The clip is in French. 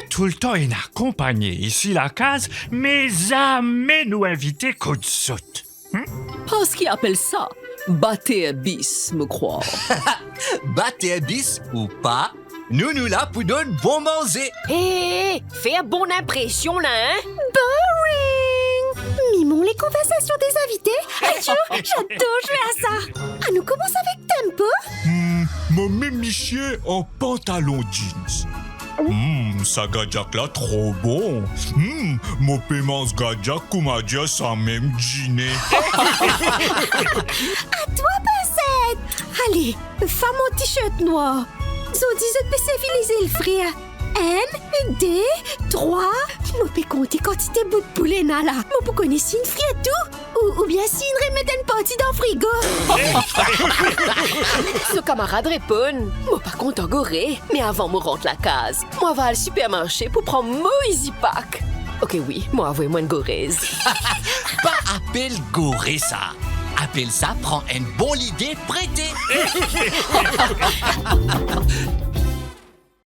fait tout le temps en accompagné ici la case, mais jamais nous inviter coup de soute. Parce qu'ils appellent ça battre bis, me croire. Battre bis ou pas, nous là pour donner bon manger. Hé, faire bonne impression, là, hein? Boring! Mimons les conversations des invités. Aïe, j'adore jouer à ça. Ah, nous commençons avec tempo. Mon mémichier en pantalon jeans. Ça gadjak là trop bon. Mon paiement gadjak comme dire ça même dîner. À toi, Pincette. Allez, fais mon t-shirt noir. Zodi, je peux civiliser le frère. 1, 2, 3. Je peux compter quantité bout de poulet là. Je peux connaître si une frère tout. Ou bien si une remettre une partie dans le frigo. Ce camarade répond. Moi, par contre, en goré. Mais avant, moi rentre la case. Moi, va au supermarché pour prendre mon Easy Pack. Ok, oui, moi, envoyez-moi une goraise. Pas appel goré ça. Appelle ça prend une bonne idée prêtée.